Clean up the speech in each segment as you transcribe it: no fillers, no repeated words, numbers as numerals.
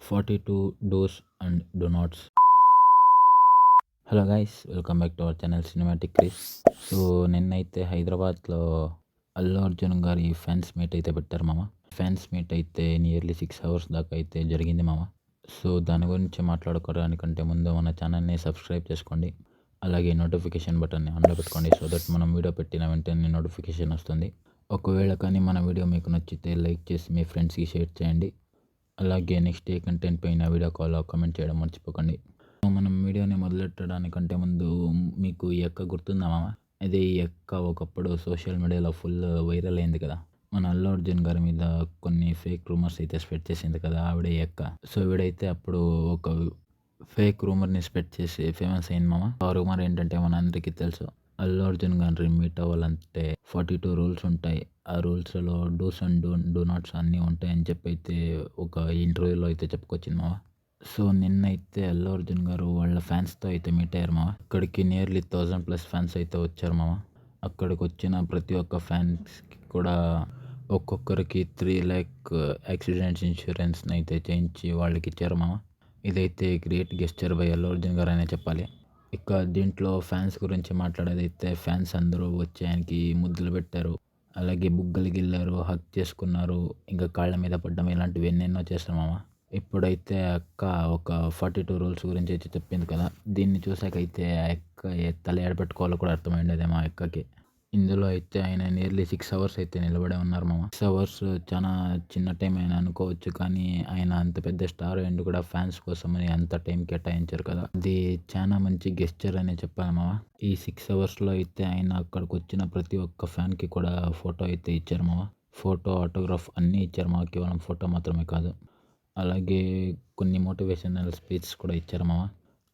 42 dos and don'ts. Hello guys, welcome back to our channel cinematic Chris. So నిన్నైతే హైదరాబాద్లో అల్లు అర్జున్ గారి fans meet అయితే పెట్టారు మామ. ఫ్యాన్స్ మీట్ అయితే నియర్లీ 6 hours దాకా అయితే జరిగింది మామ. సో దాని గురించి మాట్లాడుకోవడానికంటే ముందు మన ఛానల్ని సబ్స్క్రైబ్ చేసుకోండి, అలాగే నోటిఫికేషన్ బటన్ని ఆన్లో పెట్టుకోండి. సో దట్ మనం వీడియో పెట్టిన వెంటనే నోటిఫికేషన్ వస్తుంది. ఒకవేళ కానీ మన వీడియో మీకు నచ్చితే లైక్ చేసి మీ ఫ్రెండ్స్కి షేర్ చేయండి. అలాగే నెక్స్ట్ ఏ కంటెంట్ పైన వీడియో కాల్లో కామెంట్ చేయడం మర్చిపోకండి. మనం వీడియోని మొదలెట్టడానికంటే ముందు మీకు ఈ ఎక్క గుర్తుందా మామ? అదే ఈ ఎక్క ఒకప్పుడు సోషల్ మీడియాలో ఫుల్ వైరల్ అయింది కదా. మన అల్లు అర్జున్ గారి మీద కొన్ని ఫేక్ రూమర్స్ అయితే స్ప్రెడ్ చేసింది కదా ఆవిడే ఎక్క. సో వీడైతే అప్పుడు ఒక ఫేక్ రూమర్ని స్ప్రెడ్ చేసి ఫేమస్ అయింది మామ. ఆ రూమర్ ఏంటంటే మన అందరికీ తెలుసు, అల్లు అర్జున్ గారిని మీట్ అవ్వాలంటే 42 రూల్స్ ఉంటాయి. ఆ రూల్స్లో డూస్ అండ్ డూ నాట్స్ అన్నీ ఉంటాయని చెప్పి అయితే ఒక ఇంటర్వ్యూలో అయితే చెప్పుకొచ్చింది మామ. సో నిన్నైతే అల్లు అర్జున్ గారు వాళ్ళ ఫ్యాన్స్తో అయితే మీట్ అయ్యారు మామ. అక్కడికి నియర్లీ 1000+ ఫ్యాన్స్ అయితే వచ్చారు మామ. అక్కడికి వచ్చిన ప్రతి ఒక్క ఫ్యాన్స్కి కూడా ఒక్కొక్కరికి 3 lakh యాక్సిడెంట్స్ ఇన్సూరెన్స్ని అయితే చేయించి వాళ్ళకి ఇచ్చారు మామ. ఇదైతే great gesture by Allu Arjun గారు అనే చెప్పాలి. ఇక దీంట్లో ఫ్యాన్స్ గురించి మాట్లాడేదైతే ఫ్యాన్స్ అందరూ వచ్చి ఆయనకి ముద్దులు పెట్టారు, అలాగే బుగ్గలు గిల్లారు, హగ్ చేసుకున్నారు, ఇంకా కాళ్ళ మీద పడ్డం ఇలాంటివి ఎన్నెన్నో చేస్తారు మామ. ఇప్పుడైతే అక్క ఒక 42 రూల్స్ గురించి అయితే చెప్పింది కదా, దీన్ని చూసాకైతే ఆ అక్క తల ఏడపెట్టుకోవాలో కూడా అర్థమైండేదే మా అక్కకి. ఇందులో అయితే ఆయన నియర్లీ 6 hours అయితే నిలబడే ఉన్నారు మామ. 6 hours చాలా చిన్న టైం ఆయన అనుకోవచ్చు, కానీ ఆయన అంత పెద్ద స్టార్ అండ్ కూడా ఫ్యాన్స్ కోసమని అంత టైం కేటాయించారు కదా, అది చాలా మంచి గెస్చర్ అని చెప్పాలి మామ. ఈ 6 hours అయితే ఆయన అక్కడికి వచ్చిన ప్రతి ఒక్క ఫ్యాన్కి కూడా ఫోటో అయితే ఇచ్చారు మామ. ఫోటో, ఆటోగ్రాఫ్ అన్నీ ఇచ్చారు మామ, కేవలం ఫోటో మాత్రమే కాదు. అలాగే కొన్ని మోటివేషనల్ స్పీచెస్ కూడా ఇచ్చారు మామ.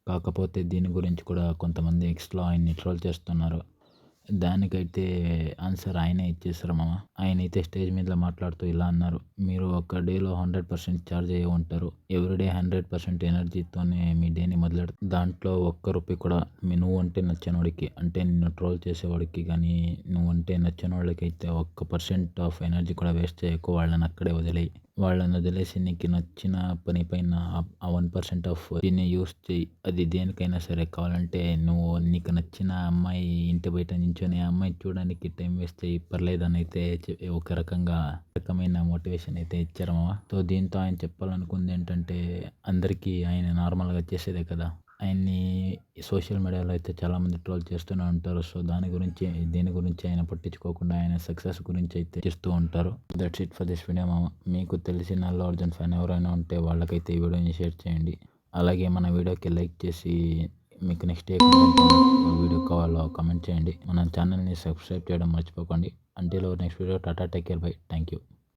కాకపోతే దీని గురించి కూడా కొంతమంది ఎక్స్లో ఆయన్ని ట్రోల్ చేస్తున్నారు. దానికైతే ఆన్సర్ ఆయనే ఇచ్చేసారు మామ. ఆయనైతే స్టేజ్ మీద మాట్లాడుతూ ఇలా అన్నారు, మీరు ఒక డేలో 100% ఛార్జ్ అయ్యి ఉంటారు. ఎవ్రీడే 100% ఎనర్జీతోనే మీ డేని మొదలెడతారు. దాంట్లో ఒక్క రూపీ కూడా నువ్వు అంటే నచ్చనోడికి, అంటే నిన్ను ట్రోల్ చేసేవాడికి కానీ నువ్వు అంటే నచ్చిన వాళ్ళకి అయితే 1% ఆఫ్ ఎనర్జీ కూడా వేస్ట్ చేయకు. వాళ్ళని అక్కడే వదిలేయి. వాళ్ళని వదిలేసి నీకు నచ్చిన పని పైన ఆ 1% ఆఫ్ దీన్ని యూస్ చేయి. అది దేనికైనా సరే. కావాలంటే నువ్వు నీకు నచ్చిన అమ్మాయి ఇంటి బయట నించొని ఆ అమ్మాయి చూడడానికి టైం వేస్ట్ చేయి, పర్లేదని అయితే ఒక రకమైన మోటివేషన్ అయితే ఇచ్చారు మామ. సో దీంతో ఆయన చెప్పాలనుకుంది ఏంటంటే, అందరికీ ఆయన నార్మల్గా చేసేదే కదా, ఆయన్ని సోషల్ మీడియాలో అయితే చాలామంది ట్రోల్ చేస్తూనే ఉంటారు. సో దీని గురించి ఆయన పట్టించుకోకుండా ఆయన సక్సెస్ గురించి అయితే చేస్తూ ఉంటారు. That's it for this video మామ. మీకు తెలిసిన అల్లు అర్జున్ ఫ్యాన్ ఎవరైనా ఉంటే వాళ్ళకైతే ఈ వీడియోని షేర్ చేయండి. అలాగే మన వీడియోకి లైక్ చేసి మీకు నెక్స్ట్ ఏ వీడియో కావాలో కామెంట్ చేయండి. మన ఛానల్ని సబ్స్క్రైబ్ చేయడం మర్చిపోకండి. Until next video, Tata, take care, by, thank you.